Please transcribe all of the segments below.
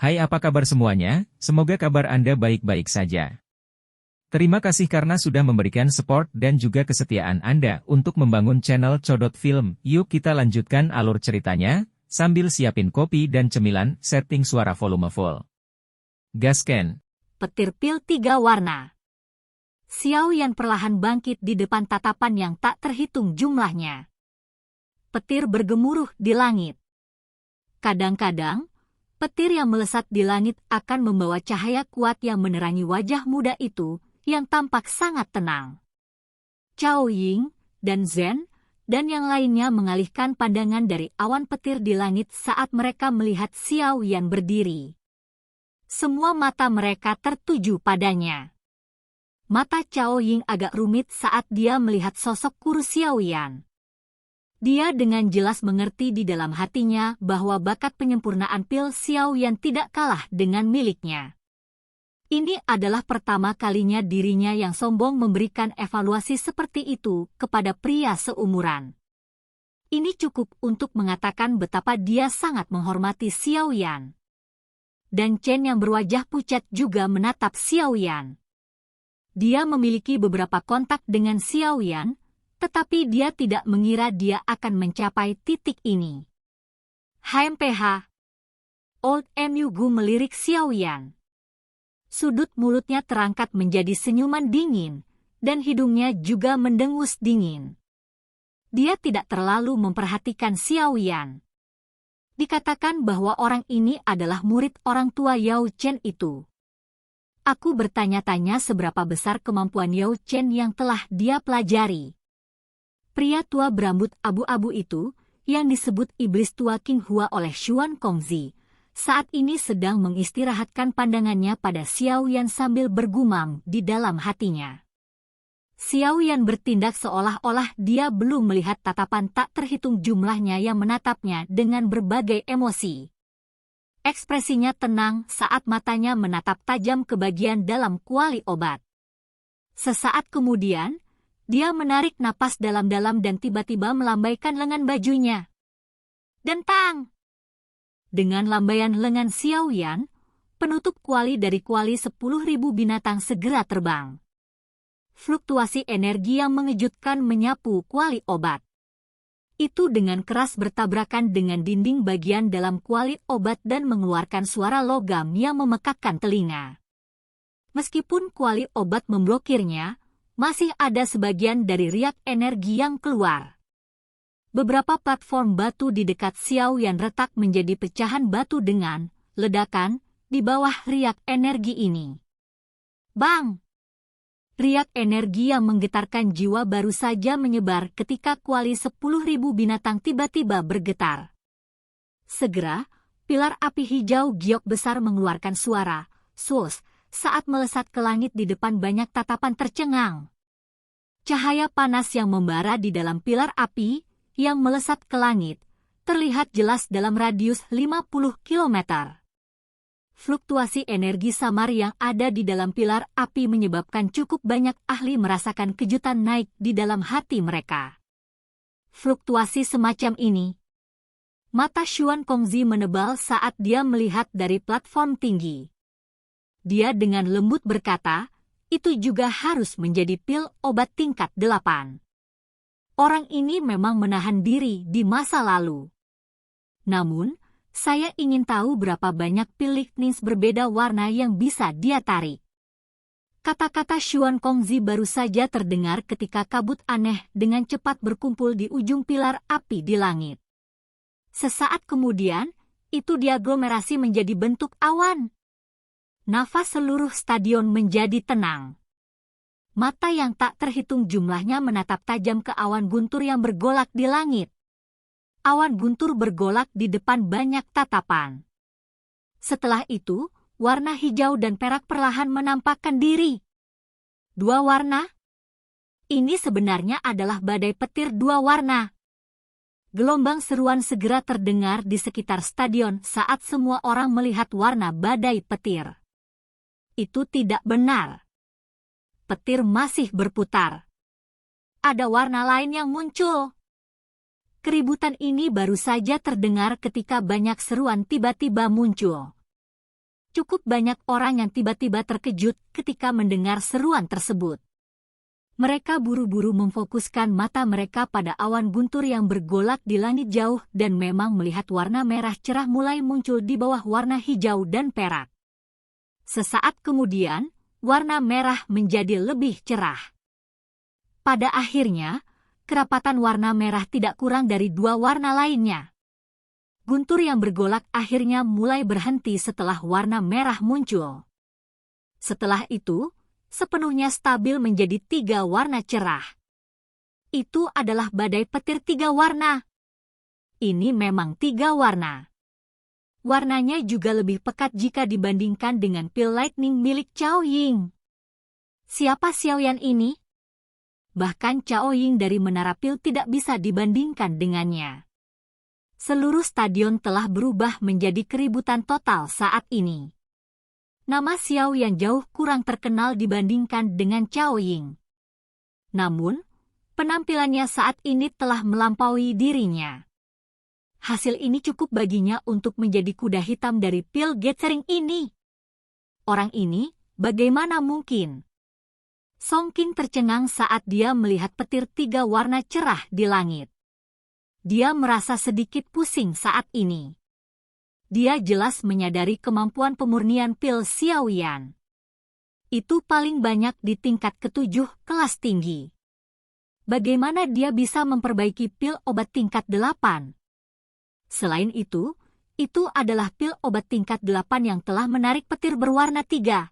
Hai, apa kabar semuanya? Semoga kabar Anda baik-baik saja. Terima kasih karena sudah memberikan support dan juga kesetiaan Anda untuk membangun channel Codot Film. Yuk kita lanjutkan alur ceritanya, sambil siapin kopi dan cemilan, setting suara volume full. Gasken. Petir pil 3 warna. Xiao Yan perlahan bangkit di depan tatapan yang tak terhitung jumlahnya. Petir bergemuruh di langit. Kadang-kadang, petir yang melesat di langit akan membawa cahaya kuat yang menerangi wajah muda itu, yang tampak sangat tenang. Cao Ying, dan Zhen, dan yang lainnya mengalihkan pandangan dari awan petir di langit saat mereka melihat Xiao Yan berdiri. Semua mata mereka tertuju padanya. Mata Cao Ying agak rumit saat dia melihat sosok kurus Xiao Yan. Dia dengan jelas mengerti di dalam hatinya bahwa bakat penyempurnaan pil Xiao Yan tidak kalah dengan miliknya. Ini adalah pertama kalinya dirinya yang sombong memberikan evaluasi seperti itu kepada pria seumuran. Ini cukup untuk mengatakan betapa dia sangat menghormati Xiao Yan. Dan Chen yang berwajah pucat juga menatap Xiao Yan. Dia memiliki beberapa kontak dengan Xiao Yan, tetapi dia tidak mengira dia akan mencapai titik ini. HMPH. Old Mu Gu melirik Xiao Yan. Sudut mulutnya terangkat menjadi senyuman dingin, dan hidungnya juga mendengus dingin. Dia tidak terlalu memperhatikan Xiao Yan. Dikatakan bahwa orang ini adalah murid orang tua Yao Chen itu. Aku bertanya-tanya seberapa besar kemampuan Yao Chen yang telah dia pelajari. Pria tua berambut abu-abu itu, yang disebut iblis tua King Hua oleh Xuan Kongzi, saat ini sedang mengistirahatkan pandangannya pada Xiao Yan sambil bergumam di dalam hatinya. Xiao Yan bertindak seolah-olah dia belum melihat tatapan tak terhitung jumlahnya yang menatapnya dengan berbagai emosi. Ekspresinya tenang saat matanya menatap tajam ke bagian dalam kuali obat. Sesaat kemudian, dia menarik napas dalam-dalam dan tiba-tiba melambaikan lengan bajunya. Dentang! Dengan lambaian lengan Xiao Yan, penutup kuali dari kuali 10.000 binatang segera terbang. Fluktuasi energi yang mengejutkan menyapu kuali obat. Itu dengan keras bertabrakan dengan dinding bagian dalam kuali obat dan mengeluarkan suara logam yang memekakkan telinga. Meskipun kuali obat memblokirnya, masih ada sebagian dari riak energi yang keluar. Beberapa platform batu di dekat Xiao Yan retak menjadi pecahan batu dengan ledakan di bawah riak energi ini. Bang! Riak energi yang menggetarkan jiwa baru saja menyebar ketika kuali 10.000 binatang tiba-tiba bergetar. Segera, pilar api hijau giok besar mengeluarkan suara, sus, saat melesat ke langit di depan banyak tatapan tercengang. Cahaya panas yang membara di dalam pilar api, yang melesat ke langit, terlihat jelas dalam radius 50 km. Fluktuasi energi samar yang ada di dalam pilar api menyebabkan cukup banyak ahli merasakan kejutan naik di dalam hati mereka. Fluktuasi semacam ini. Mata Xuan Kongzi menebal saat dia melihat dari platform tinggi. Dia dengan lembut berkata, itu juga harus menjadi pil obat tingkat 8. Orang ini memang menahan diri di masa lalu. Namun, saya ingin tahu berapa banyak pil lightning berbeda warna yang bisa dia tarik. Kata-kata Xuan Kongzi baru saja terdengar ketika kabut aneh dengan cepat berkumpul di ujung pilar api di langit. Sesaat kemudian, itu diaglomerasi menjadi bentuk awan. Nafas seluruh stadion menjadi tenang. Mata yang tak terhitung jumlahnya menatap tajam ke awan guntur yang bergolak di langit. Awan guntur bergolak di depan banyak tatapan. Setelah itu, warna hijau dan perak perlahan menampakkan diri. Dua warna? Ini sebenarnya adalah badai petir dua warna. Gelombang seruan segera terdengar di sekitar stadion saat semua orang melihat warna badai petir. Itu tidak benar. Petir masih berputar. Ada warna lain yang muncul. Keributan ini baru saja terdengar ketika banyak seruan tiba-tiba muncul. Cukup banyak orang yang tiba-tiba terkejut ketika mendengar seruan tersebut. Mereka buru-buru memfokuskan mata mereka pada awan guntur yang bergolak di langit jauh dan memang melihat warna merah cerah mulai muncul di bawah warna hijau dan perak. Sesaat kemudian, warna merah menjadi lebih cerah. Pada akhirnya, kerapatan warna merah tidak kurang dari 2 warna lainnya. Guntur yang bergolak akhirnya mulai berhenti setelah warna merah muncul. Setelah itu, sepenuhnya stabil menjadi 3 warna cerah. Itu adalah badai petir 3 warna. Ini memang 3 warna. Warnanya juga lebih pekat jika dibandingkan dengan pil lightning milik Cao Ying. Siapa Xiaoyan ini? Bahkan Cao Ying dari Menara Pil tidak bisa dibandingkan dengannya. Seluruh stadion telah berubah menjadi keributan total saat ini. Nama Xiao yang jauh kurang terkenal dibandingkan dengan Cao Ying. Namun, penampilannya saat ini telah melampaui dirinya. Hasil ini cukup baginya untuk menjadi kuda hitam dari pil gathering ini. Orang ini, bagaimana mungkin? Song Qing tercengang saat dia melihat petir 3 warna cerah di langit. Dia merasa sedikit pusing saat ini. Dia jelas menyadari kemampuan pemurnian pil Xiaoyan. Itu paling banyak di tingkat ke-7 kelas tinggi. Bagaimana dia bisa memperbaiki pil obat tingkat 8? Selain itu adalah pil obat tingkat 8 yang telah menarik petir berwarna 3.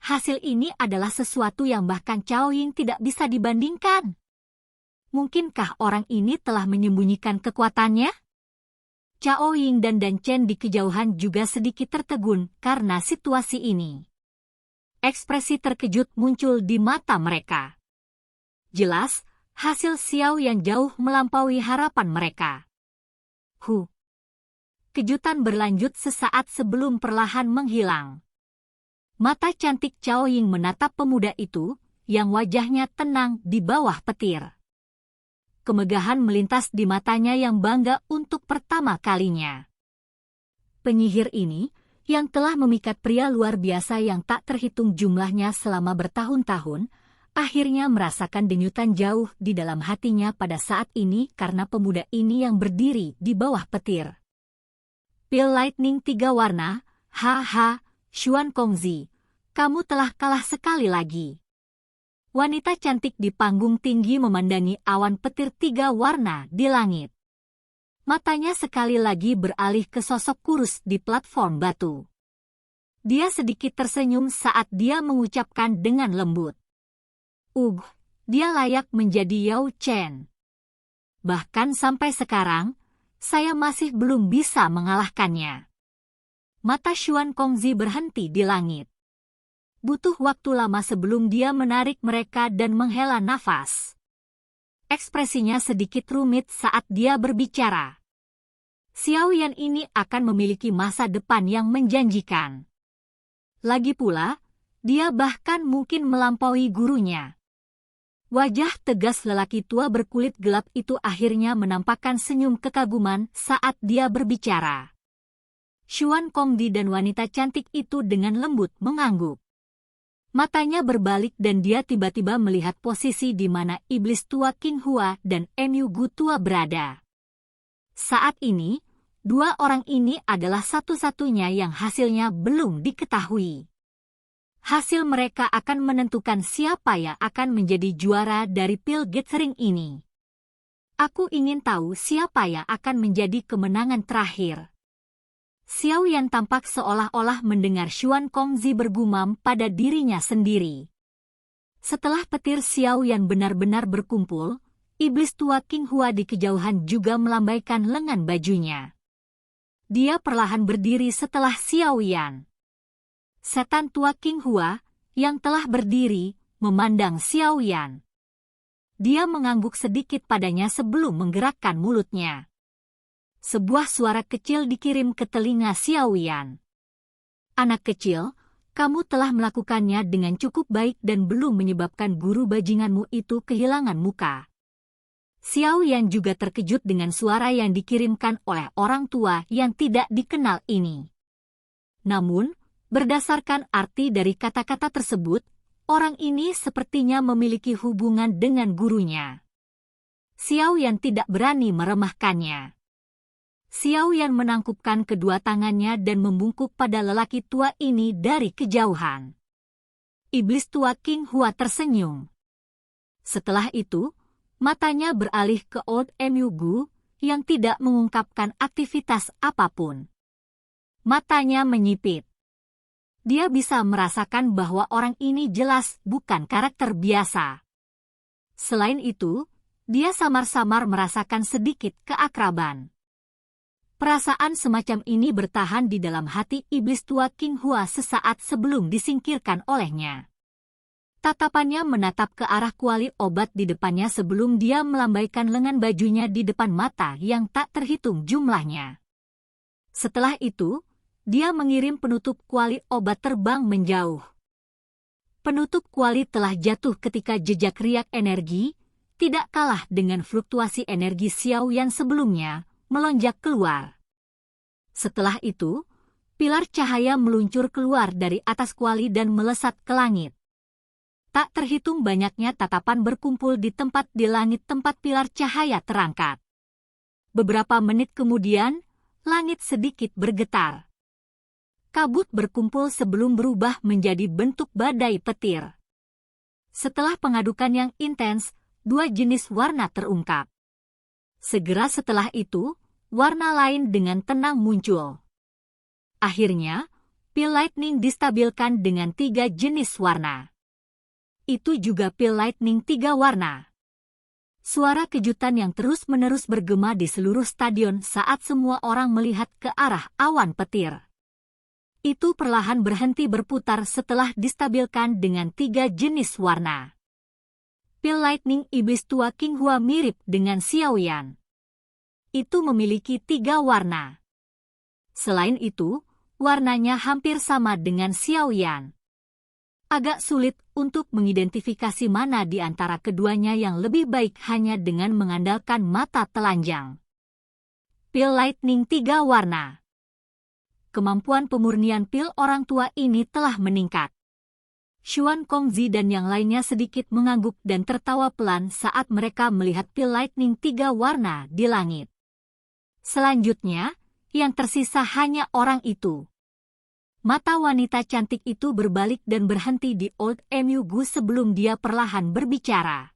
Hasil ini adalah sesuatu yang bahkan Cao Ying tidak bisa dibandingkan. Mungkinkah orang ini telah menyembunyikan kekuatannya? Cao Ying dan Dan Chen di kejauhan juga sedikit tertegun karena situasi ini. Ekspresi terkejut muncul di mata mereka. Jelas, hasil Xiao yang jauh melampaui harapan mereka. Kejutan berlanjut sesaat sebelum perlahan menghilang. Mata cantik Cao Ying menatap pemuda itu, yang wajahnya tenang di bawah petir. Kemegahan melintas di matanya yang bangga untuk pertama kalinya. Penyihir ini, yang telah memikat pria luar biasa yang tak terhitung jumlahnya selama bertahun-tahun, akhirnya merasakan denyutan jauh di dalam hatinya pada saat ini karena pemuda ini yang berdiri di bawah petir. Pil lightning 3 warna, haha, Xuan Kongzi, kamu telah kalah sekali lagi. Wanita cantik di panggung tinggi memandangi awan petir 3 warna di langit. Matanya sekali lagi beralih ke sosok kurus di platform batu. Dia sedikit tersenyum saat dia mengucapkan dengan lembut. Dia layak menjadi Yao Chen. Bahkan sampai sekarang, saya masih belum bisa mengalahkannya. Mata Xuan Kongzi berhenti di langit. Butuh waktu lama sebelum dia menarik mereka dan menghela nafas. Ekspresinya sedikit rumit saat dia berbicara. Xiaoyan ini akan memiliki masa depan yang menjanjikan. Lagi pula, dia bahkan mungkin melampaui gurunya. Wajah tegas lelaki tua berkulit gelap itu akhirnya menampakkan senyum kekaguman saat dia berbicara. Xuan Kongdi dan wanita cantik itu dengan lembut mengangguk. Matanya berbalik dan dia tiba-tiba melihat posisi di mana iblis tua King Hua dan Mu Gu tua berada. Saat ini, 2 orang ini adalah satu-satunya yang hasilnya belum diketahui. Hasil mereka akan menentukan siapa yang akan menjadi juara dari pil gathering ini. Aku ingin tahu siapa yang akan menjadi kemenangan terakhir. Xiaoyan tampak seolah-olah mendengar Xuan Kongzi bergumam pada dirinya sendiri. Setelah petir Xiaoyan benar-benar berkumpul, iblis tua King Hua di kejauhan juga melambaikan lengan bajunya. Dia perlahan berdiri setelah Xiaoyan. Setan tua King Hua, yang telah berdiri, memandang Xiaoyan. Dia mengangguk sedikit padanya sebelum menggerakkan mulutnya. Sebuah suara kecil dikirim ke telinga Xiaoyan. Anak kecil, kamu telah melakukannya dengan cukup baik dan belum menyebabkan guru bajinganmu itu kehilangan muka. Xiaoyan juga terkejut dengan suara yang dikirimkan oleh orang tua yang tidak dikenal ini. Namun, Berdasarkan arti dari kata-kata tersebut, orang ini sepertinya memiliki hubungan dengan gurunya. Xiao Yan tidak berani meremehkannya. Xiao Yan menangkupkan kedua tangannya dan membungkuk pada lelaki tua ini dari kejauhan. Iblis tua King Hua tersenyum. Setelah itu, matanya beralih ke Old Mu Gu yang tidak mengungkapkan aktivitas apapun. Matanya menyipit. Dia bisa merasakan bahwa orang ini jelas bukan karakter biasa. Selain itu, dia samar-samar merasakan sedikit keakraban. Perasaan semacam ini bertahan di dalam hati iblis tua King Hua sesaat sebelum disingkirkan olehnya. Tatapannya menatap ke arah kuali obat di depannya sebelum dia melambaikan lengan bajunya di depan mata yang tak terhitung jumlahnya. Setelah itu, dia mengirim penutup kuali obat terbang menjauh. Penutup kuali telah jatuh ketika jejak riak energi, tidak kalah dengan fluktuasi energi Xiao Yan sebelumnya, melonjak keluar. Setelah itu, pilar cahaya meluncur keluar dari atas kuali dan melesat ke langit. Tak terhitung banyaknya tatapan berkumpul di langit tempat pilar cahaya terangkat. Beberapa menit kemudian, langit sedikit bergetar. Kabut berkumpul sebelum berubah menjadi bentuk badai petir. Setelah pengadukan yang intens, dua jenis warna terungkap. Segera setelah itu, warna lain dengan tenang muncul. Akhirnya, pil lightning distabilkan dengan 3 jenis warna. Itu juga pil lightning 3 warna. Suara kejutan yang terus-menerus bergema di seluruh stadion saat semua orang melihat ke arah awan petir. Itu perlahan berhenti berputar setelah distabilkan dengan 3 jenis warna. Pil lightning iblis tua King Hua mirip dengan Xiao Yan. Itu memiliki 3 warna. Selain itu, warnanya hampir sama dengan Xiao Yan. Agak sulit untuk mengidentifikasi mana di antara keduanya yang lebih baik hanya dengan mengandalkan mata telanjang. Pil lightning 3 warna. Kemampuan pemurnian pil orang tua ini telah meningkat. Xuan Kongzi dan yang lainnya sedikit mengangguk dan tertawa pelan saat mereka melihat pil lightning 3 warna di langit. Selanjutnya, yang tersisa hanya orang itu. Mata wanita cantik itu berbalik dan berhenti di Old Mu Gu sebelum dia perlahan berbicara.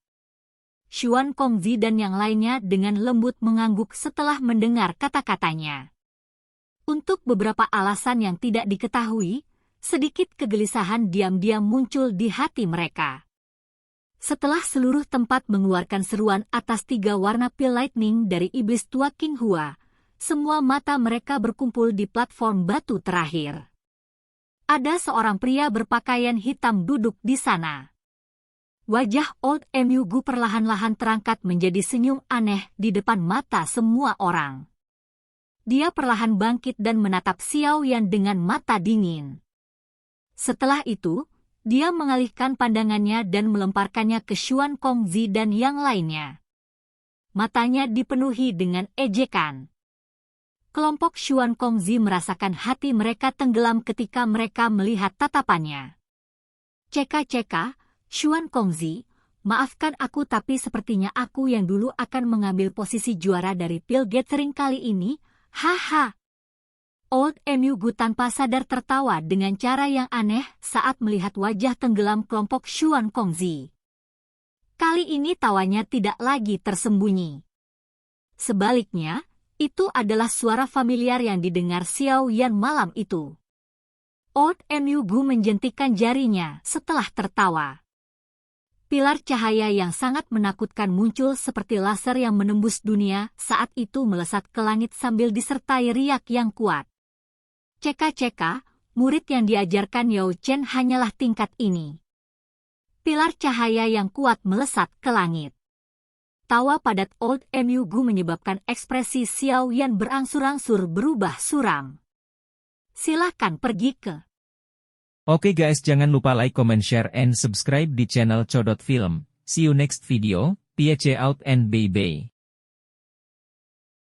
Xuan Kongzi dan yang lainnya dengan lembut mengangguk setelah mendengar kata-katanya. Untuk beberapa alasan yang tidak diketahui, sedikit kegelisahan diam-diam muncul di hati mereka. Setelah seluruh tempat mengeluarkan seruan atas 3 warna pil lightning dari iblis tua King Hua, semua mata mereka berkumpul di platform batu terakhir. Ada seorang pria berpakaian hitam duduk di sana. Wajah Old Mu Gu perlahan-lahan terangkat menjadi senyum aneh di depan mata semua orang. Dia perlahan bangkit dan menatap Xiao Yan dengan mata dingin. Setelah itu, dia mengalihkan pandangannya dan melemparkannya ke Xuan Kongzi dan yang lainnya. Matanya dipenuhi dengan ejekan. Kelompok Xuan Kongzi merasakan hati mereka tenggelam ketika mereka melihat tatapannya. Ceka-ceka, Xuan Kongzi, maafkan aku tapi sepertinya aku yang dulu akan mengambil posisi juara dari pil gathering kali ini, haha. Old Mu Gu tanpa sadar tertawa dengan cara yang aneh saat melihat wajah tenggelam kelompok Xuan Kongzi. Kali ini tawanya tidak lagi tersembunyi. Sebaliknya, itu adalah suara familiar yang didengar Xiao Yan malam itu. Old Mu Gu menjentikan jarinya setelah tertawa. Pilar cahaya yang sangat menakutkan muncul seperti laser yang menembus dunia saat itu melesat ke langit sambil disertai riak yang kuat. Ceka-ceka, murid yang diajarkan Yao Chen hanyalah tingkat ini. Pilar cahaya yang kuat melesat ke langit. Tawa padat Old Mu Gu menyebabkan ekspresi Xiao Yan berangsur-angsur berubah suram. Silakan pergi ke. Oke guys, jangan lupa like, comment, share, and subscribe di channel Codot Film. See you next video, peace out and bye-bye.